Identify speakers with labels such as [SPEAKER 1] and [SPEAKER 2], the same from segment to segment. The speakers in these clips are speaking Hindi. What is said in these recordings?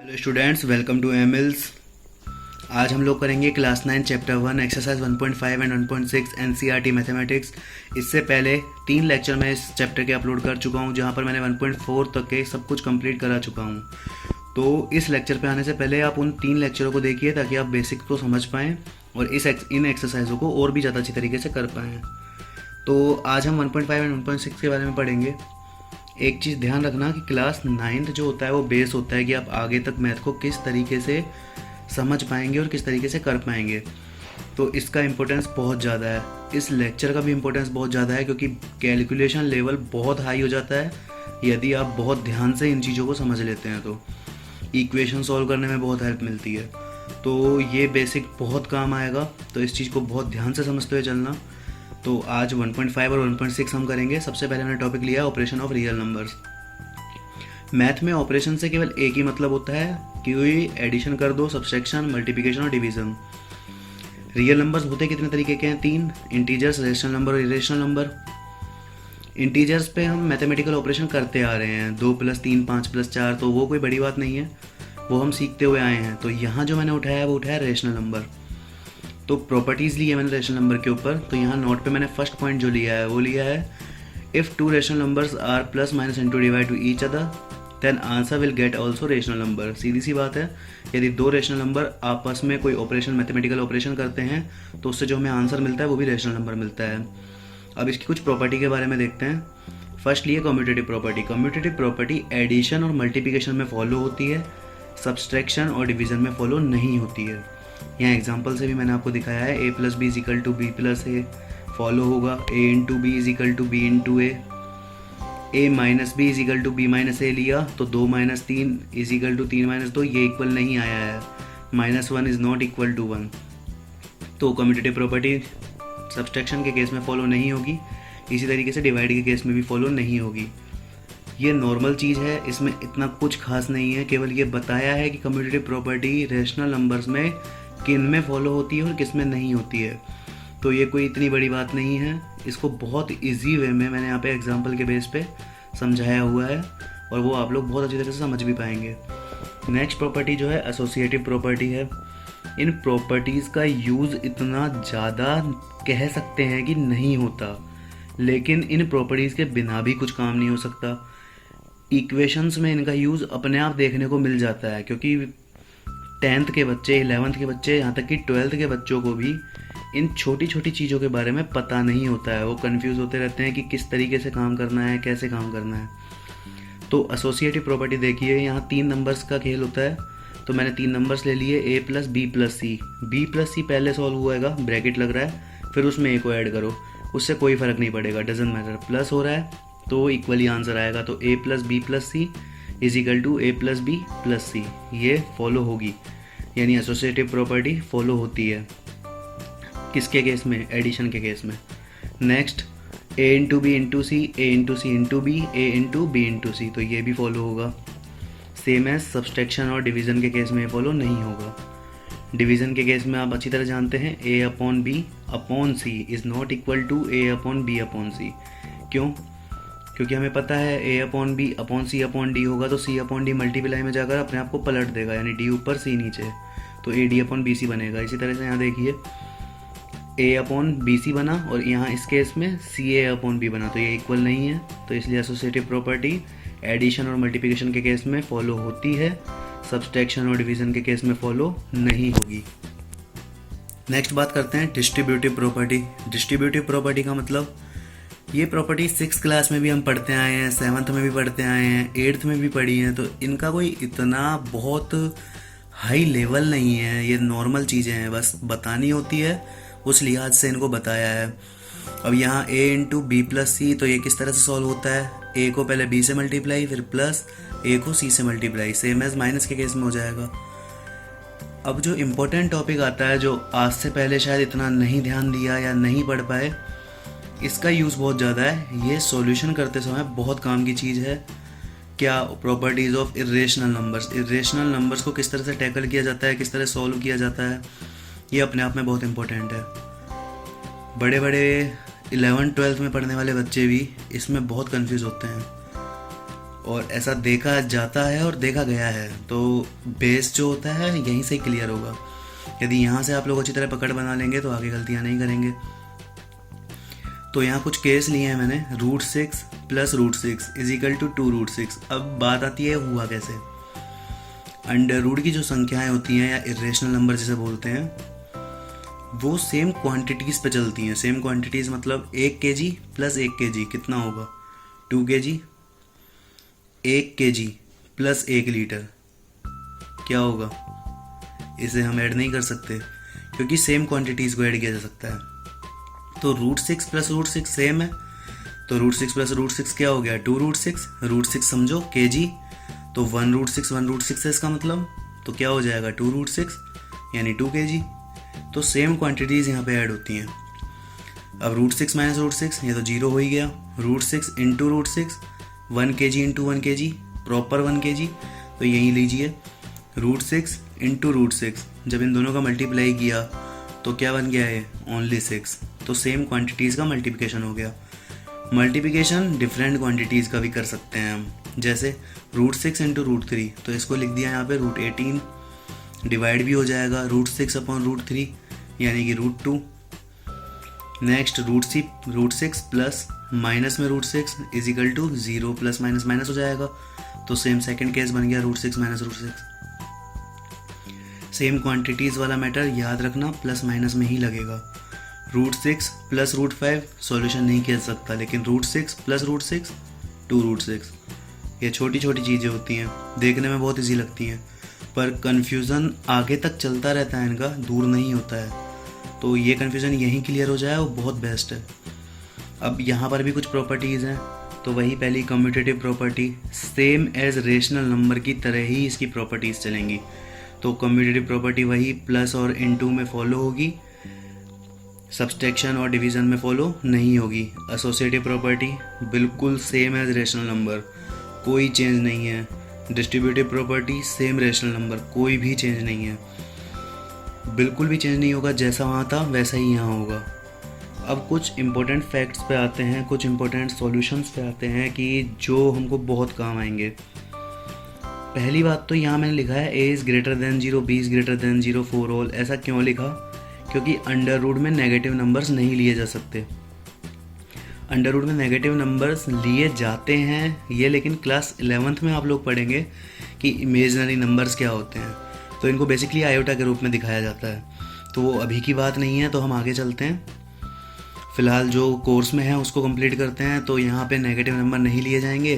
[SPEAKER 1] हेलो स्टूडेंट्स, वेलकम टू एमिल्स। आज हम लोग करेंगे class 9 chapter 1 exercise 1.5 and 1.6 NCERT mathematics. इससे पहले 3 लेक्चर मैं इस चैप्टर के अपलोड कर चुका हूं, जहां पर मैंने 1.4 तक के सब कुछ कंप्लीट करा चुका हूं। तो इस लेक्चर पे आने से पहले आप उन 3 लेक्चरों को देखिए ताकि आप बेसिक को समझ पाएँ और इन एक्सरसाइजों को और भी ज़्यादा अच्छी तरीके से कर पाएँ। तो आज हम 1.5 एंड 1.6 के बारे में पढ़ेंगे। एक चीज़ ध्यान रखना कि क्लास 9th जो होता है वो बेस होता है कि आप आगे तक मैथ को किस तरीके से समझ पाएंगे और किस तरीके से कर पाएंगे। तो इसका इम्पोर्टेंस बहुत ज़्यादा है। इस लेक्चर का भी इम्पोर्टेंस बहुत ज़्यादा है क्योंकि कैलकुलेशन लेवल बहुत हाई हो जाता है यदि आप बहुत ध्यान से इन चीज़ों को समझ लेते हैं। तो इक्वेशन सॉल्व करने में बहुत हेल्प मिलती है। तो ये बेसिक बहुत काम आएगा, तो इस चीज़ को बहुत ध्यान से समझते हुए चलना। तो आज 1.5 और 1.6 हम करेंगे। सबसे पहले मैंने टॉपिक लिया है operation of real numbers. Math में ऑपरेशन से केवल एक ही मतलब होता है कि एडिशन कर दो, सब्सट्रैक्शन, मल्टीप्लिकेशन और डिवीजन। रियल नंबर्स होते कितने तरीके के हैं? 3, इंटीजर्स, रेशनल नंबर और इरेशनल नंबर। इंटीजर्स पे हम मैथमेटिकल ऑपरेशन करते आ रहे हैं, 2 + 3 5 + 4, तो वो कोई बड़ी बात नहीं है, वो हम सीखते हुए आए हैं। तो यहाँ जो मैंने उठाया है वो उठाया रेशनल नंबर। तो प्रॉपर्टीज़ ली है मैंने रेशनल नंबर के ऊपर। तो यहाँ नोट पे मैंने फर्स्ट पॉइंट जो लिया है वो लिया है, if 2 rational numbers are plus minus into divide to each other then answer will get also rational number. सीधी सी बात है, यदि 2 रेशनल नंबर आपस में कोई ऑपरेशन, मैथमेटिकल ऑपरेशन करते हैं तो उससे जो हमें आंसर मिलता है वो भी रेशनल नंबर मिलता है। अब इसकी कुछ प्रॉपर्टी के बारे में देखते हैं। फर्स्ट लिए commutative property. Commutative property addition और मल्टीप्लिकेशन में फॉलो होती है, सब्सट्रैक्शन और डिवीजन में फॉलो नहीं होती है। यहाँ एग्जाम्पल से भी मैंने आपको दिखाया है, a + b = b + a follow होगा, a × b = b × a, a - b = b - a लिया तो 2 - 3 = 3 - 2, ये इक्वल नहीं आया है, -1 इज़ नॉट इक्वल टू 1। तो कम्यूटेटिव प्रॉपर्टी सब्सट्रैक्शन के केस में फॉलो नहीं होगी, इसी तरीके से डिवाइड के केस में भी फॉलो नहीं होगी। ये नॉर्मल चीज़ है, इसमें इतना कुछ खास नहीं है, केवल ये बताया है कि कम्यूटेटिव प्रॉपर्टी रेशनल नंबर्स में किन में फॉलो होती है और किस में नहीं होती है। तो ये कोई इतनी बड़ी बात नहीं है। इसको बहुत इजी वे में मैंने यहाँ पे एग्जांपल के बेस पे समझाया हुआ है और वो आप लोग बहुत अच्छी तरह से समझ भी पाएंगे। नेक्स्ट प्रॉपर्टी जो है एसोसिएटिव प्रॉपर्टी है। इन प्रॉपर्टीज़ का यूज़ इतना ज़्यादा कह सकते हैं कि नहीं होता, लेकिन इन प्रॉपर्टीज़ के बिना भी कुछ काम नहीं हो सकता। इक्वेशंस में इनका यूज़ अपने आप देखने को मिल जाता है, क्योंकि 10th के बच्चे, 11th के बच्चे, यहाँ तक कि 12th के बच्चों को भी इन छोटी छोटी चीज़ों के बारे में पता नहीं होता है। वो कंफ्यूज होते रहते हैं कि किस तरीके से काम करना है, कैसे काम करना है। तो एसोसिएटिव प्रॉपर्टी देखिए, यहाँ 3 नंबर्स का खेल होता है। तो मैंने 3 नंबर्स ले लिए, a + b + c। b + c पहले सॉल्व हुएगा, ब्रैकेट लग रहा है, फिर उसमें a को ऐड करो, उससे कोई फ़र्क नहीं पड़ेगा, डजेंट मैटर। प्लस हो रहा है तो इक्वली आंसर आएगा। तो a + b + c = a + b + c, ये फॉलो होगी, यानी एसोसिएटिव प्रॉपर्टी फॉलो होती है। किसके केस में? एडिशन के केस में। Next a × b × c, a × c × b, a × b × c, तो ये भी फॉलो होगा। सेम एज सब्सट्रैक्शन और डिवीज़न के केस में फॉलो नहीं होगा। डिवीज़न के केस में आप अच्छी तरह जानते हैं, a/b/c is not equal to a/b/c। क्यों? क्योंकि हमें पता है a/b/c/d होगा तो c/d मल्टीप्लाई में जाकर अपने आप को पलट देगा, यानी d ऊपर c नीचे, तो ad/bc बनेगा। इसी तरह से यहाँ देखिए a/bc बना और यहाँ इस केस में ca/b बना, तो ये इक्वल नहीं है। तो इसलिए एसोसिएटिव प्रॉपर्टी एडिशन और मल्टीप्लिकेशन के केस में फॉलो होती है, सब्सट्रैक्शन और डिवीज़न के केस में फॉलो नहीं होगी। नेक्स्ट बात करते हैं डिस्ट्रीब्यूटिव प्रॉपर्टी। डिस्ट्रीब्यूटिव प्रॉपर्टी का मतलब, ये प्रॉपर्टी 6th क्लास में भी हम पढ़ते आए हैं, 7th में भी पढ़ते आए हैं, 8th में भी पढ़ी हैं, तो इनका कोई इतना बहुत हाई लेवल नहीं है। ये नॉर्मल चीज़ें हैं, बस बतानी होती है, उस लिहाज से इनको बताया है। अब यहाँ a × b + c, तो ये किस तरह से सॉल्व होता है? a को पहले b से मल्टीप्लाई, फिर प्लस a को c से मल्टीप्लाई, सेम एज माइनस के केस में हो जाएगा। अब जो इम्पोर्टेंट टॉपिक आता है, जो आज से पहले शायद इतना नहीं ध्यान दिया या नहीं पढ़ पाए, इसका यूज़ बहुत ज़्यादा है। ये सॉल्यूशन करते समय बहुत काम की चीज़ है। क्या? Properties of irrational numbers. Irrational numbers को किस तरह से टैकल किया जाता है, किस तरह सॉल्व किया जाता है, ये अपने आप में बहुत इम्पोर्टेंट है। बड़े बड़े 11th 12th में पढ़ने वाले बच्चे भी इसमें बहुत कंफ्यूज होते हैं। और ऐसा देखा जाता है और देखा गया है, तो बेस जो होता है यहीं से क्लियर होगा। यदि यहाँ से आप लोग अच्छी तरह पकड़ बना लेंगे तो आगे गलतियाँ नहीं करेंगे। तो यहाँ कुछ केस लिए हैं मैंने, √6 + √6 = 2√6। अब बात आती है हुआ कैसे। अंडर रूट की जो संख्याएं होती हैं या इरेशनल नंबर जिसे बोलते हैं, वो सेम क्वांटिटीज़ पे चलती हैं। सेम क्वांटिटीज़ मतलब 1 kg + 1 kg कितना होगा, 2 kg। 1 kg + 1 लीटर क्या होगा, इसे हम ऐड नहीं कर सकते क्योंकि सेम क्वांटिटीज़ को ऐड किया जा सकता है। तो √6 + √6 सेम है, तो √6 + √6 क्या हो गया, 2√6। √6 समझो kg, तो 1√6 1√6 है इसका मतलब, तो क्या हो जाएगा 2√6 यानी 2 kg। तो सेम क्वांटिटीज़ यहाँ पे ऐड होती हैं। अब √6 - √6 ये तो 0 हो ही गया। √6 × √6 1 kg × 1 kg प्रॉपर 1 kg, तो यही लीजिए √6 × √6। जब इन दोनों का मल्टीप्लाई किया तो क्या बन गया है, ओनली 6। तो सेम क्वांटिटीज़ का मल्टीप्लिकेशन हो गया। मल्टीप्लिकेशन डिफरेंट क्वांटिटीज़ का भी कर सकते हैं हम, जैसे √6 × √3, तो इसको लिख दिया यहाँ पे √18। डिवाइड भी हो जाएगा √6/√3 यानी कि √2। नेक्स्ट √6 प्लस माइनस में √6 = 0 + माइनस हो जाएगा। तो सेम सेकंड केस बन गया √6 - √6। सेम क्वांटिटीज़ वाला मैटर याद रखना प्लस माइनस में ही लगेगा। √6 + √5 सॉल्यूशन नहीं किया जा सकता, लेकिन √6 + √6 2√6। ये छोटी छोटी चीज़ें होती हैं, देखने में बहुत इजी लगती हैं, पर कन्फ्यूज़न आगे तक चलता रहता है, इनका दूर नहीं होता है। तो ये कन्फ्यूज़न यहीं क्लियर हो जाए वो बहुत बेस्ट है। अब यहाँ पर भी कुछ प्रॉपर्टीज़ हैं, तो वही पहली commutative property, same as rational number की तरह ही इसकी प्रॉपर्टीज़ चलेंगी। तो कम्यूटेटिव प्रॉपर्टी वही प्लस और इनटू में फॉलो होगी, सब्सट्रैक्शन और डिवीज़न में फॉलो नहीं होगी। एसोसिएटिव प्रॉपर्टी बिल्कुल सेम एज रेशनल नंबर, कोई चेंज नहीं है। Distributive property same rational number, कोई भी चेंज नहीं है, बिल्कुल भी चेंज नहीं होगा, जैसा वहाँ था वैसा ही यहाँ होगा। अब कुछ इंपॉर्टेंट फैक्ट्स पे आते हैं, कुछ इंपॉर्टेंट सॉल्यूशंस पे आते हैं कि जो हमको बहुत काम आएंगे। पहली बात तो यहाँ मैंने लिखा है a > 0, b > 0 फॉर ऑल। ऐसा क्यों लिखा, क्योंकि अंडर रूट में नेगेटिव नंबर्स नहीं लिए जा सकते। अंडर रूट में नेगेटिव नंबर्स लिए जाते हैं ये, लेकिन क्लास 11th में आप लोग पढ़ेंगे कि इमेजनरी नंबर्स क्या होते हैं, तो इनको बेसिकली आयोटा के रूप में दिखाया जाता है। तो वो अभी की बात नहीं है, तो हम आगे चलते हैं। फ़िलहाल जो कोर्स में है उसको कंप्लीट करते हैं। तो यहाँ पे नेगेटिव नंबर नहीं लिए जाएंगे।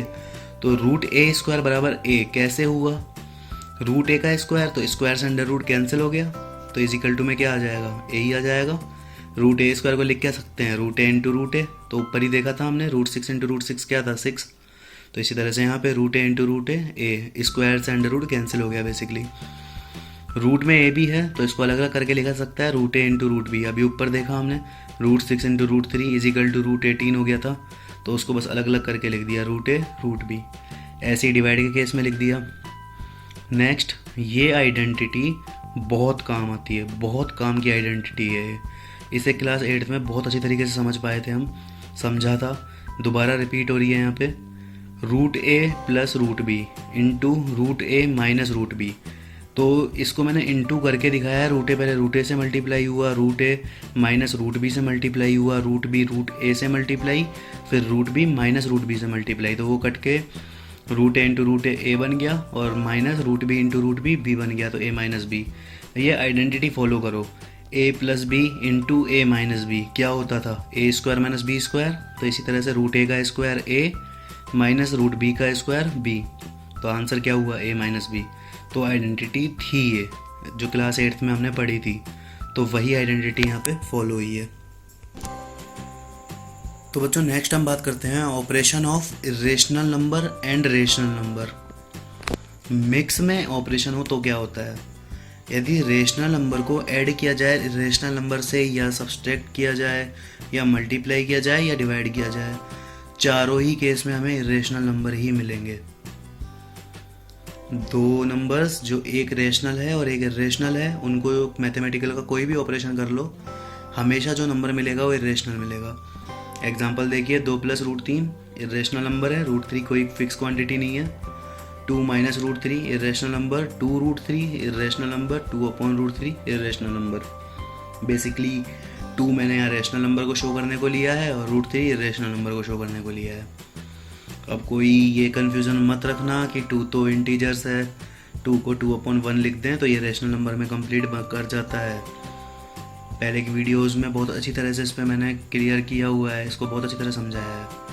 [SPEAKER 1] तो √a² = a कैसे हुआ, √a का स्क्वायर, तो स्क्वायर से अंडर रूट कैंसिल हो गया, तो = में क्या आ जाएगा, a ही आ जाएगा। √a² को लिख क्या सकते हैं, √a × √a, तो ऊपर ही देखा था हमने, √6 × √6 क्या था, 6। तो इसी तरह से यहाँ पे √a × √a, स्क्वायर से अंडर रूट कैंसिल हो गया बेसिकली। रूट में a भी है तो इसको अलग अलग करके लिखा सकता है, √a × √b। अभी ऊपर देखा हमने √6 × √3 = √18 हो गया था, तो उसको बस अलग अलग करके लिख दिया, √a √b। ऐसे ही डिवाइड के केस में लिख दिया। नेक्स्ट, ये आइडेंटिटी बहुत काम आती है, बहुत काम की आइडेंटिटी है ये। इसे क्लास 8th में बहुत अच्छी तरीके से समझ पाए थे हम, समझा था, दोबारा रिपीट हो रही है यहाँ पे। √a + √b × √a - √b। तो इसको मैंने इंटू करके दिखाया है। √a पहले √a से मल्टीप्लाई हुआ, √a - √b से मल्टीप्लाई हुआ, √b √a से मल्टीप्लाई, फिर √b - √b से मल्टीप्लाई। तो वो कट के √a × √a a बन गया और -√b × √b b बन गया, तो a - b। ये आइडेंटिटी फॉलो करो, a + b × a - b क्या होता था, a² - b²। तो इसी तरह से √a का स्क्वायर a -√b का स्क्वायर b, तो आंसर क्या हुआ, a - b। तो आइडेंटिटी थी ये, जो क्लास 8th में हमने पढ़ी थी, तो वही आइडेंटिटी यहाँ पे फॉलो हुई है। तो बच्चों नेक्स्ट हम बात करते हैं operation of irrational number and rational number. Mix में ऑपरेशन हो तो क्या होता है, यदि रेशनल नंबर को ऐड किया जाए इरेशनल नंबर से, या सब्सट्रैक्ट किया जाए, या मल्टीप्लाई किया जाए, या डिवाइड किया जाए, चारों ही केस में हमें इरेशनल नंबर ही मिलेंगे। दो नंबर्स जो एक रेशनल है और एक इरेशनल है, उनको मैथमेटिकल का कोई भी ऑपरेशन कर लो, हमेशा जो नंबर मिलेगा वो इरेशनल मिलेगा। एग्जांपल देखिए, 2 + √3 इरेशनल नंबर है, रूट थ्री कोई फिक्स क्वांटिटी नहीं है। 2 minus root three irrational number, 2 root three irrational number, 2 upon root three irrational number. Basically 2 मैंने यहाँ रेशनल नंबर को शो करने को लिया है और रूट थ्री इरेशनल नंबर को शो करने को लिया है। अब कोई ये कन्फ्यूज़न मत रखना कि 2 तो इंटीजर्स है, 2 को 2 अपॉन 1 लिख दें तो ये रेशनल नंबर में कंप्लीट कर जाता है। पहले की वीडियोस में बहुत अच्छी तरह से इस पर मैंने क्लियर किया हुआ है, इसको बहुत अच्छी तरह समझाया है।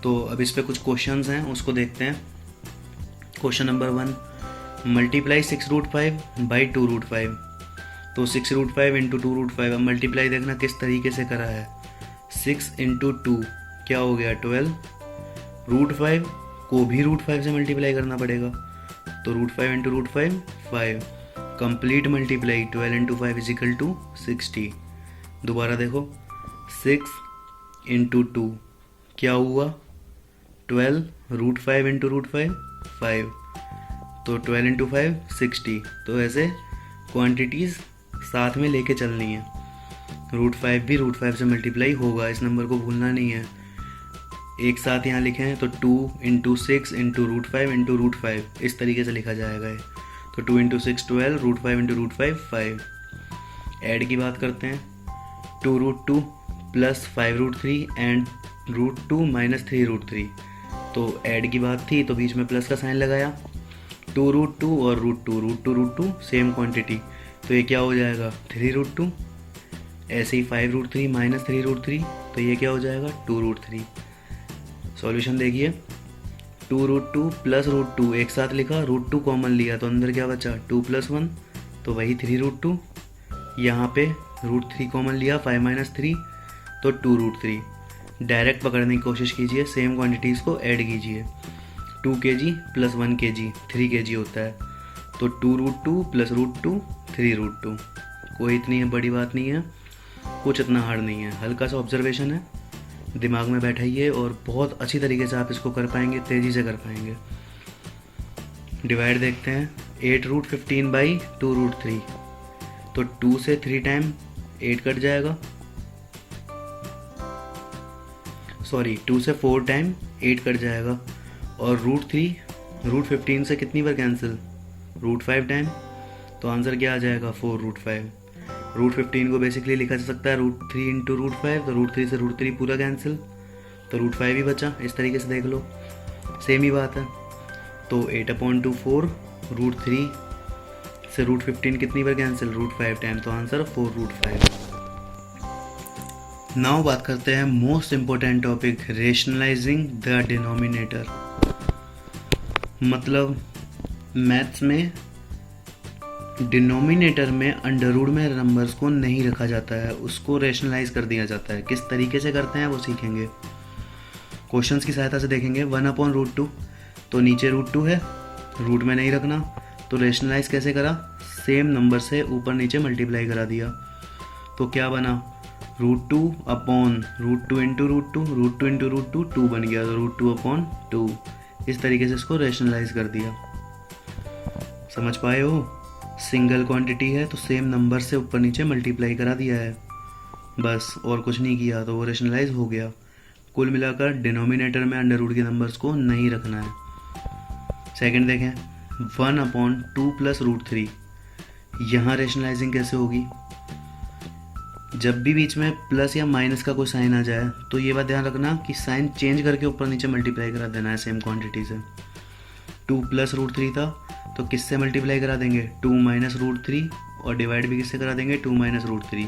[SPEAKER 1] तो अब इस पर कुछ क्वेश्चंस हैं, उसको देखते हैं। Question number 1, multiply 6 root 5 by 2 root 5। तो 6 रूट 5 इंटू 2 रूट 5। अब मल्टीप्लाई देखना किस तरीके से करा है। 6 इंटू 2 क्या हो गया 12। रूट 5 को भी रूट 5 से मल्टीप्लाई करना पड़ेगा, तो root 5 into root 5 5। Complete multiply 12 into 5 is equal to 60। दोबारा देखो 6 इंटू 2 क्या हुआ 12। रूट 5 इंटू रूट 5 5, तो 12 इंटू 5 60। तो ऐसे क्वांटिटीज़ साथ में लेके चलनी है। रूट 5 भी रूट 5 से मल्टीप्लाई होगा, इस नंबर को भूलना नहीं है। एक साथ यहाँ लिखे हैं तो 2 into 6 into root 5 into root 5 इस तरीके से लिखा जाएगा ये। तो 2 into 6 12, root 5 into root 5 5। Add की बात करते हैं। 2 root 2 plus 5 root 3 and root 2 minus 3 root 3। तो ऐड की बात थी तो बीच में प्लस का साइन लगाया। 2 रूट 2 और root 2 root 2 root 2 same quantity, तो ये क्या हो जाएगा 3 रूट 2। ऐसे ही 5 रूट 3 माइनस 3 रूट 3, तो ये क्या हो जाएगा 2 रूट 3। सॉल्यूशन देखिए। 2 रूट 2 प्लस रूट 2 एक साथ लिखा, रूट 2 कॉमन लिया तो अंदर क्या बचा 2 प्लस 1, तो वही 3 रूट 2। यहाँ पे रूट 3 कॉमन लिया 5 माइनस 3, तो 2 रूट 3। डायरेक्ट पकड़ने की कोशिश कीजिए, सेम क्वांटिटीज़ को ऐड कीजिए। 2 kg प्लस 1 kg 3 kg होता है, तो 2 रूट 2 प्लस रूट 2 3 रूट 2। कोई इतनी बड़ी बात नहीं है, कुछ इतना हार्ड नहीं है, हल्का सा ऑब्जर्वेशन है, दिमाग में बैठाइए और बहुत अच्छी तरीके से आप इसको कर पाएंगे, तेज़ी से कर पाएंगे। डिवाइड देखते हैं। 8 रूट 15 बाई 2 रूट 3, तो 2 से 3 टाइम 8 कट जाएगा, सॉरी 2 से 4 टाइम 8 कट जाएगा। और रूट 3 रूट 15 से कितनी बार कैंसिल, रूट 5 टाइम, तो आंसर क्या आ जाएगा 4 रूट 5। रूट 15 को बेसिकली लिखा जा सकता है रूट 3 इंटू रूट 5, तो रूट 3 से रूट 3 पूरा कैंसिल, तो रूट 5 ही बचा। इस तरीके से देख लो, सेम ही बात है। तो 8/2 4, रूट 3 से रूट 15 कितनी बार कैंसिल, रूट 5 टाइम, तो आंसर 4 रूट 5। नाउ बात करते हैं most important topic, rationalising the denominator. मतलब मैथ्स में डिनोमिनेटर में अंडर रूट में नंबर्स को नहीं रखा जाता है, उसको रेशनलाइज कर दिया जाता है। किस तरीके से करते हैं वो सीखेंगे, क्वेश्चंस की सहायता से देखेंगे। 1/√2, तो नीचे रूट 2 है, रूट में नहीं रखना, तो रेशनलाइज कैसे करा, सेम नंबर से ऊपर नीचे मल्टीप्लाई करा दिया, तो क्या बना root 2 upon root 2 into root 2, root 2 into root 2 2 बन गया, तो रूट 2 अपॉन 2। इस तरीके से इसको रेशनलाइज कर दिया। समझ पाए हो, सिंगल क्वांटिटी है तो सेम नंबर से ऊपर नीचे मल्टीप्लाई करा दिया है बस, और कुछ नहीं किया, तो वो रेशनलाइज हो गया। कुल मिलाकर डिनोमिनेटर में अंडर रूट के नंबर्स को नहीं रखना है। सेकंड देखें, 1/2 प्लस रूट 3, यहाँ रेशनलाइजिंग कैसे होगी, जब भी बीच में प्लस या माइनस का कोई साइन आ जाए तो ये बात ध्यान रखना कि साइन चेंज करके ऊपर नीचे मल्टीप्लाई करा देना है सेम क्वांटिटी से। 2 प्लस रूट 3 था तो किससे मल्टीप्लाई करा देंगे 2 माइनस रूट 3, और डिवाइड भी किससे करा देंगे 2 माइनस रूट 3,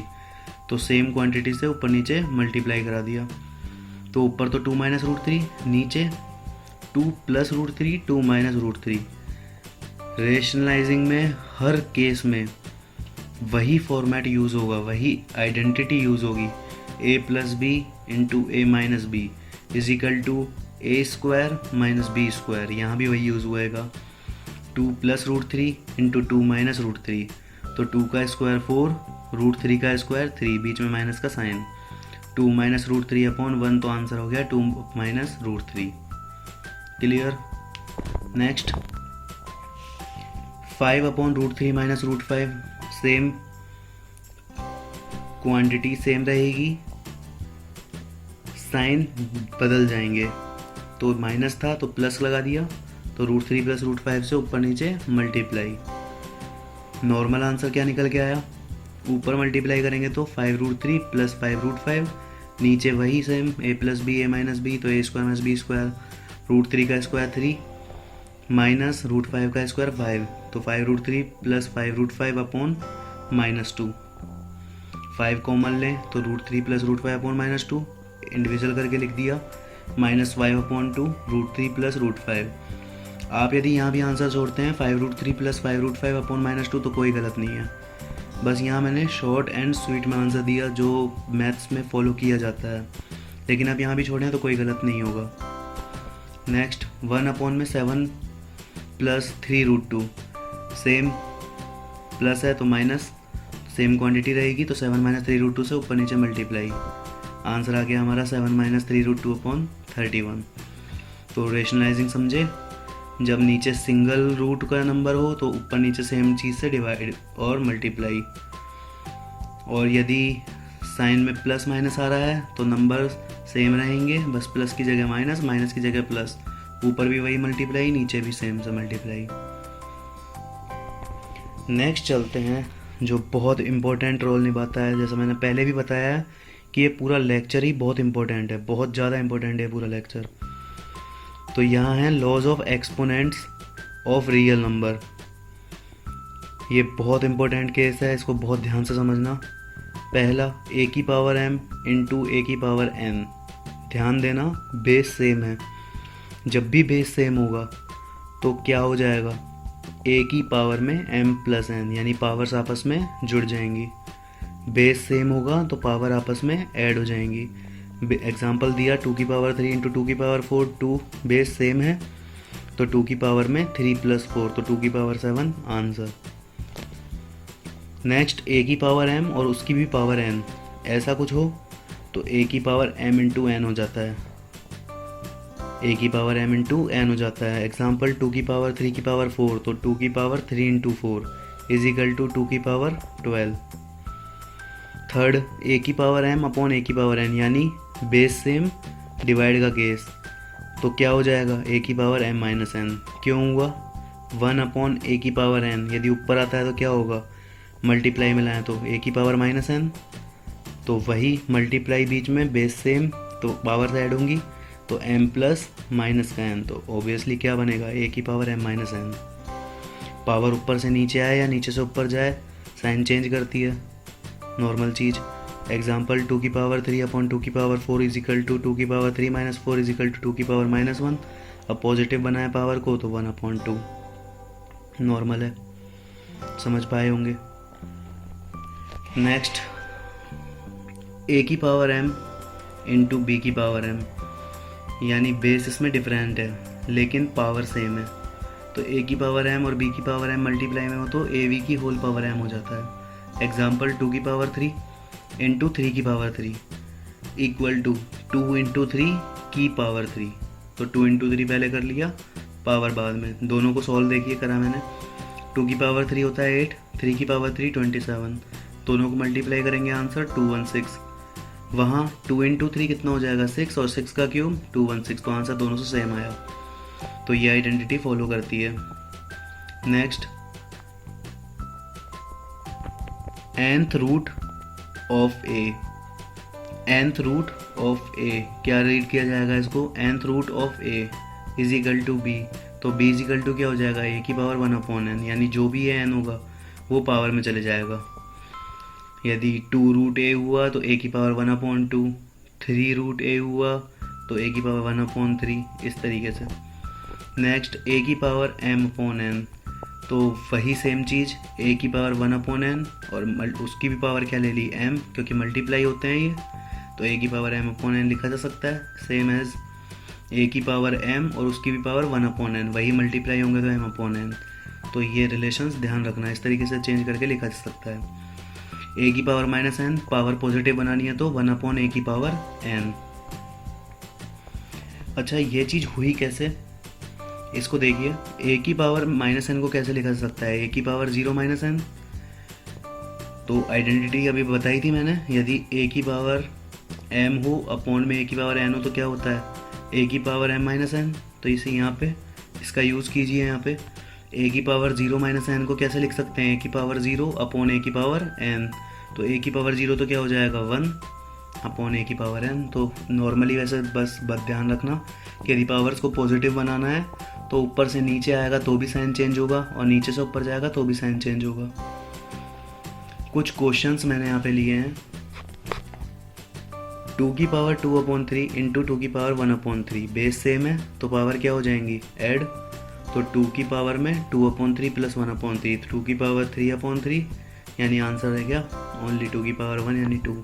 [SPEAKER 1] तो सेम क्वांटिटी से ऊपर नीचे मल्टीप्लाई करा दिया। तो ऊपर तो 2 माइनस रूट 3, नीचे 2 plus root 3 2 minus root 3। Rationalising में हर केस में वही फॉर्मेट यूज़ होगा, वही आइडेंटिटी यूज़ होगी, a plus B into A minus B is equal to A square minus B square, यहाँ भी वही यूज़ हुएगा। 2 plus root 3 into 2 minus root 3, तो 2 का स्क्वायर 4, रूट 3 का स्क्वायर 3, बीच में माइनस का साइन, 2 माइनस रूट 3 अपॉन 1, तो आंसर हो गया 2 minus root 3। Clear. Next 5/√3 minus root 5, same quantity same रहेगी, साइन बदल जाएंगे, तो माइनस था तो प्लस लगा दिया, तो √3 + √5 से ऊपर नीचे मल्टीप्लाई। नॉर्मल आंसर क्या निकल के आया, ऊपर मल्टीप्लाई करेंगे तो 5√3 + 5√5, नीचे वही same a + b a - b, तो a² - b², √3 का स्क्वायर 3 माइनस √5 का स्क्वायर 5, तो 5√3 + 5√5 अपॉन -2। 5 कॉमन लें तो √3 + √5 अपॉन -2, इंडिविजुअल करके लिख दिया, -5/2 √3 + √5। आप यदि यहाँ भी आंसर जोड़ते हैं 5√3 + 5√5 अपॉन -2 तो कोई गलत नहीं है। बस यहाँ मैंने शॉर्ट एंड स्वीट में आंसर दिया जो मैथ्स में फॉलो किया जाता है, लेकिन आप यहाँ भी छोड़ें तो कोई गलत नहीं होगा। नेक्स्ट 1/7 + 3√2, सेम प्लस है तो माइनस, सेम क्वांटिटी रहेगी तो 7 - 3√2 से ऊपर नीचे मल्टीप्लाई। आंसर आ गया हमारा 7 - 3√2 अपॉन 31। तो रेशनलाइजिंग समझे, जब नीचे सिंगल रूट का नंबर हो तो ऊपर नीचे सेम चीज़ से डिवाइड और मल्टीप्लाई, और यदि साइन में प्लस माइनस आ रहा है तो नंबर सेम रहेंगे, बस प्लस की जगह माइनस, माइनस की जगह प्लस, ऊपर भी वही मल्टीप्लाई, नीचे भी सेम से मल्टीप्लाई। नेक्स्ट चलते हैं जो बहुत इम्पोर्टेंट रोल निभाता है, जैसा मैंने पहले भी बताया है कि ये पूरा लेक्चर ही बहुत इम्पोर्टेंट है, बहुत ज़्यादा इम्पोर्टेंट है पूरा लेक्चर। तो यहाँ है laws of exponents of real number. ये बहुत इम्पोर्टेंट केस है, इसको बहुत ध्यान से समझना। पहला a⁻m इंटू a⁻n, ध्यान देना बेस सेम है, जब भी बेस सेम होगा तो क्या हो जाएगा, a की पावर में m + n, यानी पावर्स आपस में जुड़ जाएंगी। बेस सेम होगा तो पावर आपस में ऐड हो जाएंगी। एग्जाम्पल दिया 2⁻3 इंटू 2⁻4, 2 बेस सेम है तो 2 की पावर में 3 + 4, तो 2⁻7 आंसर। नेक्स्ट a की पावर m और उसकी भी पावर n, ऐसा कुछ हो तो a की पावर m इंटू n हो जाता है, a की पावर m इंटू n हो जाता है। एग्जाम्पल 2 की पावर 3 की पावर 4, तो 2 की पावर 3 इंटू 4 = 2 की पावर 12। थर्ड a की पावर m अपॉन a की पावर n, यानी बेस सेम डिवाइड का केस, तो क्या हो जाएगा, a की पावर m - n। क्यों हुआ, 1/a की पावर n, यदि ऊपर आता है तो क्या होगा, मल्टीप्लाई में लाएँ तो a की पावर -n, तो वही मल्टीप्लाई बीच में बेस सेम तो पावर ऐड होंगी, तो m प्लस माइनस का n, तो ऑब्वियसली क्या बनेगा, a की पावर m - n। पावर ऊपर से नीचे आए या नीचे से ऊपर जाए साइन चेंज करती है, नॉर्मल चीज़। एग्जाम्पल 2 की पावर 3 अपॉन 2 की पावर 4 = 2 की पावर 3 - 4 = 2 की पावर -1। अब पॉजिटिव बनाए पावर को तो 1/2 नॉर्मल है, समझ पाए होंगे। नेक्स्ट a की पावर m इंटू b की पावर m, यानी बेस इसमें डिफरेंट है लेकिन पावर सेम है, तो a की पावर m और b की पावर m मल्टीप्लाई में हो तो ab की होल पावर m हो जाता है। एग्जाम्पल 2 की पावर 3 इंटू 3 की पावर 3 = 2 इंटू 3 की पावर 3, तो 2 इंटू 3 पहले कर लिया, पावर बाद में। दोनों को सॉल्व देखिए करा मैंने, 2 की पावर 3 होता है 8, 3 की पावर 3 27, दोनों को मल्टीप्लाई करेंगे आंसर 216। वहाँ 2 इंटू 3 कितना हो जाएगा 6, और 6 का क्यूब 216, तो आंसर दोनों से सेम आया, तो ये आइडेंटिटी फॉलो करती है। Next nth root of a, nth root of a क्या रीड किया जाएगा इसको, nth root of a = b, तो b = क्या हो जाएगा, a की पावर 1/n, यानी जो भी a n होगा वो पावर में चले जाएगा। यदि 2 रूट a हुआ तो a की पावर 1/2, 3 रूट a हुआ तो a की पावर 1/3, इस तरीके से। नेक्स्ट a की पावर m/n, तो वही सेम चीज़, a की पावर 1/n और उसकी भी पावर क्या ले ली m, क्योंकि मल्टीप्लाई होते हैं ये, तो a की पावर m/n लिखा जा सकता है, सेम एज a की पावर m और उसकी भी पावर 1/n, वही मल्टीप्लाई होंगे तो m/n। तो ये रिलेशंस ध्यान रखना, इस तरीके से चेंज करके लिखा जा सकता है। a की पावर -n, पावर पॉजिटिव बनानी है तो 1/a की पावर n। अच्छा ये चीज़ हुई कैसे, इसको देखिए, a की पावर -n को कैसे लिखा जा सकता है, a की पावर 0 - n, तो आइडेंटिटी अभी बताई थी मैंने, यदि a की पावर m हो अपॉन में a की पावर n हो तो क्या होता है, ए की पावर m माइनस एन, तो इसे यहाँ पे इसका यूज़ कीजिए। यहाँ पे ए की पावर 0 माइनस एन को कैसे लिख सकते हैं, ए की पावर 0 अपॉन ए की पावर n। तो ए की पावर 0 तो क्या हो जाएगा 1 अपॉन ए की पावर n। तो नॉर्मली वैसे बस ध्यान रखना कि यदि पावर्स को पॉजिटिव बनाना है तो ऊपर से नीचे आएगा तो भी साइन चेंज होगा, और नीचे से ऊपर जाएगा तो भी साइन चेंज होगा। कुछ क्वेश्चंस मैंने यहाँ पे लिए हैं। 2 की पावर 2/3 इंटू 2 की पावर 1/3, बेस सेम है तो पावर क्या हो जाएंगी ऐड। तो 2 की पावर में 2/3 प्लस 1/3, 2 की पावर 3/3, यानी आंसर है क्या ओनली 2 की पावर 1 यानी 2।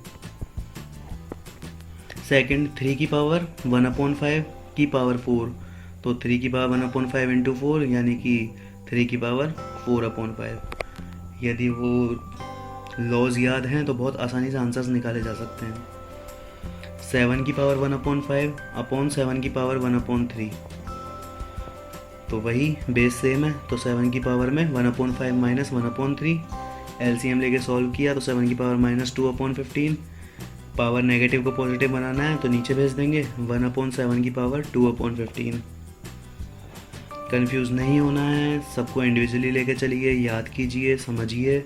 [SPEAKER 1] सेकंड 3 की पावर 1/5 की पावर 4, तो 3 की पावर 1/5 इंटू 4 यानी कि 3 की पावर 4/5। यदि वो लॉज याद हैं तो बहुत आसानी से आंसर्स निकाले जा सकते हैं। 7 की पावर 1/5 अपॉन 7 की पावर 1/3, तो वही बेस सेम है तो 7 की पावर में 1/5 माइनस 1/3, एलसीएम लेके सॉल्व किया तो 7 की पावर -2/15। पावर नेगेटिव को पॉजिटिव बनाना है तो नीचे भेज देंगे 1/7 की पावर 2/15। कंफ्यूज नहीं होना है, सबको इंडिविजुअली लेके चलिए, याद कीजिए, समझिए,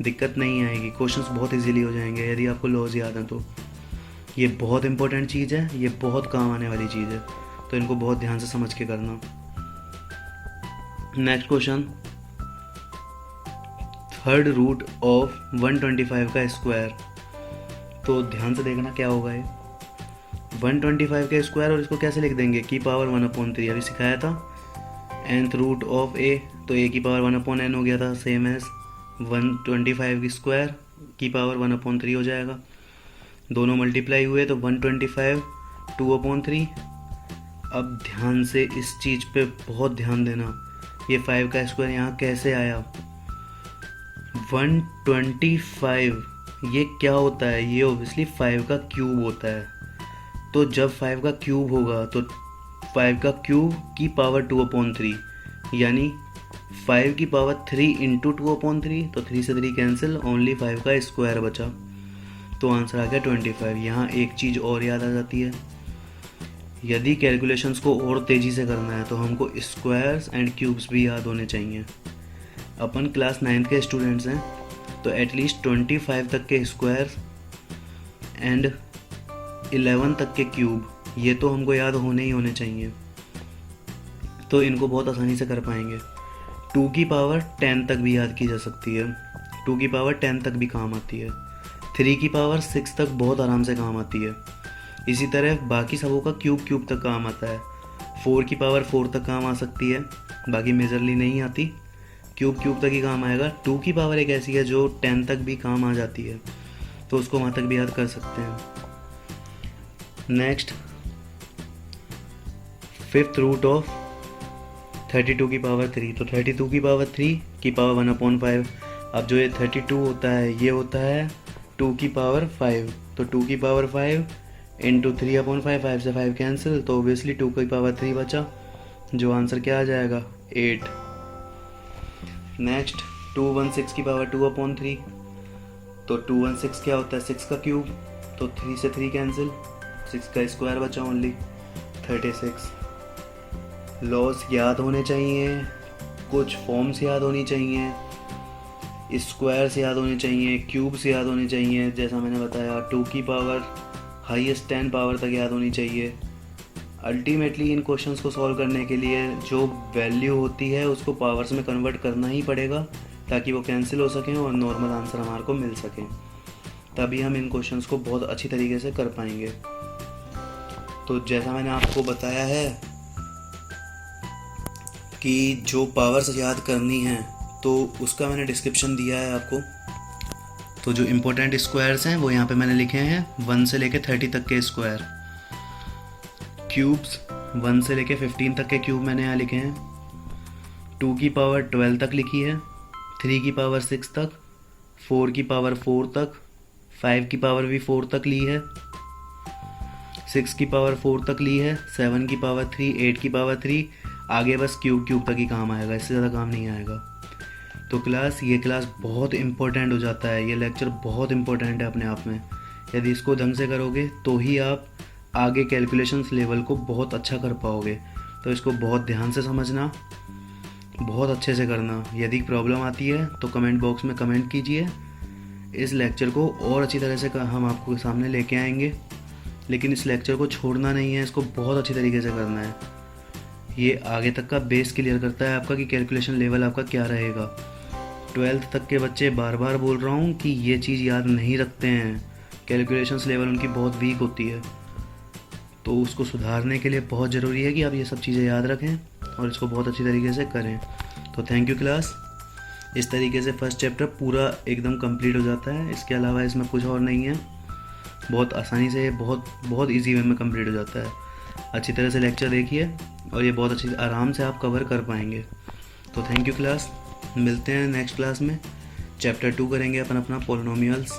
[SPEAKER 1] दिक्कत नहीं आएगी। क्वेश्चंस बहुत इजीली हो जाएंगे यदि आपको लॉज याद है तो। ये बहुत इंपॉर्टेंट चीज़ है, ये बहुत काम आने वाली चीज़ है, तो इनको बहुत ध्यान से समझ के करना। Next question, third root of 125 का स्क्वायर। तो ध्यान से देखना क्या होगा ये 125 का स्क्वायर, और इसको कैसे लिख देंगे की पावर 1/3, अभी सिखाया था। nth रूट ऑफ a, तो a की पावर 1/n हो गया था, सेम एज 125 की स्क्वायर की पावर 1/3 हो जाएगा। दोनों मल्टीप्लाई हुए तो 125 2/3। अब ध्यान से इस चीज़ पे बहुत ध्यान देना, ये 5 का स्क्वायर यहाँ कैसे आया। 125 ये क्या होता है, ये ओबियसली 5 का क्यूब होता है। तो जब 5 का क्यूब होगा तो 5 का क्यूब की पावर 2/3, यानी 5 की पावर 3 इंटू 2/3, तो 3 से 3 कैंसिल, ओनली 5 का स्क्वायर बचा, तो आंसर आ गया 25। यहाँ एक चीज़ और याद आ जाती है, यदि कैलकुलेशंस को और तेज़ी से करना है तो हमको स्क्वायर्स एंड क्यूब्स भी याद होने चाहिए। अपन क्लास 9th के स्टूडेंट्स हैं तो एटलीस्ट 25 तक के स्क्वायर्स एंड 11 तक के क्यूब, ये तो हमको याद होने ही होने चाहिए, तो इनको बहुत आसानी से कर पाएंगे। 2 की पावर 10 तक भी याद की जा सकती है, 2 की पावर 10 तक भी काम आती है, 3 की पावर 6 तक बहुत आराम से काम आती है। इसी तरह बाकी सबों का क्यूब तक काम आता है। 4 की पावर 4 तक काम आ सकती है, बाकी मेजरली नहीं आती, क्यूब तक ही काम आएगा। 2 की पावर एक ऐसी है जो 10 तक भी काम आ जाती है, तो उसको वहाँ तक भी याद कर सकते हैं। नेक्स्ट, 5th रूट ऑफ 32 की पावर 3, तो 32 की पावर 3 की पावर 1/5। अब जो ये 32 होता है ये होता है 2 की पावर 5, तो 2 की पावर 5 इंटू 3/5, 5 से 5 कैंसिल, तो ओबियसली 2 की पावर 3 बचा, जो आंसर क्या आ जाएगा 8। नेक्स्ट, 216 की पावर 2/3, तो 216 क्या होता है 6 का क्यूब, तो 3 से 3 कैंसिल, 6 का स्क्वायर बचा ओनली 36। लॉस याद होने चाहिए, कुछ फॉर्म्स याद होनी चाहिए, स्क्वायर्स याद होने चाहिए, क्यूब्स याद होने चाहिए, जैसा मैंने बताया 2 की पावर हाईएस्ट 10 पावर तक याद होनी चाहिए। अल्टीमेटली इन क्वेश्चंस को सॉल्व करने के लिए जो वैल्यू होती है उसको पावर्स में कन्वर्ट करना ही पड़ेगा, ताकि वो कैंसिल हो सकें और नॉर्मल आंसर हमारे को मिल सके, तभी हम इन क्वेश्चंस को बहुत अच्छी तरीके से कर पाएंगे। तो जैसा मैंने आपको बताया है कि जो पावर्स याद करनी है तो उसका मैंने डिस्क्रिप्शन दिया है आपको। तो जो इम्पोर्टेंट स्क्वायर्स हैं वो यहाँ पे मैंने लिखे हैं 1 से लेके 30 तक के स्क्वायर। क्यूब्स 1 से लेके 15 तक के क्यूब मैंने यहाँ लिखे हैं। 2 की पावर 12 तक लिखी है, 3 की पावर 6 तक, 4 की पावर 4 तक, 5 की पावर भी 4 तक ली है, 6 की पावर 4 तक ली है, 7 की पावर 3, 8 की पावर 3, आगे बस क्यूब तक ही काम आएगा, इससे ज़्यादा काम नहीं आएगा। तो ये क्लास बहुत इम्पोर्टेंट हो जाता है, ये लेक्चर बहुत इम्पोर्टेंट है अपने आप में। यदि इसको ढंग से करोगे तो ही आप आगे कैलकुलेशंस लेवल को बहुत अच्छा कर पाओगे। तो इसको बहुत ध्यान से समझना, बहुत अच्छे से करना। यदि प्रॉब्लम आती है तो कमेंट बॉक्स में कमेंट कीजिए। इस लेक्चर को और अच्छी तरह से हम आपको सामने लेके आएंगे, लेकिन इस लेक्चर को छोड़ना नहीं है, इसको बहुत अच्छी तरीके से करना है। ये आगे तक का बेस क्लियर करता है आपका कि कैलकुलेशन लेवल आपका क्या रहेगा। 12th तक के बच्चे, बार बार बोल रहा हूँ कि ये चीज़ याद नहीं रखते हैं, कैलकुलेशंस लेवल उनकी बहुत वीक होती है। तो उसको सुधारने के लिए बहुत ज़रूरी है कि आप ये सब चीज़ें याद रखें और इसको बहुत अच्छी तरीके से करें। तो थैंक यू क्लास। इस तरीके से फर्स्ट चैप्टर पूरा एकदम कंप्लीट हो जाता है। इसके अलावा इसमें कुछ और नहीं है, बहुत आसानी से, बहुत ईजी वे में कंप्लीट हो जाता है। अच्छी तरह से लेक्चर देखिए और ये बहुत अच्छी आराम से आप कवर कर पाएंगे। तो थैंक यू क्लास, मिलते हैं नेक्स्ट क्लास में। चैप्टर 2 करेंगे अपन अपना पॉलिनोमियल्स।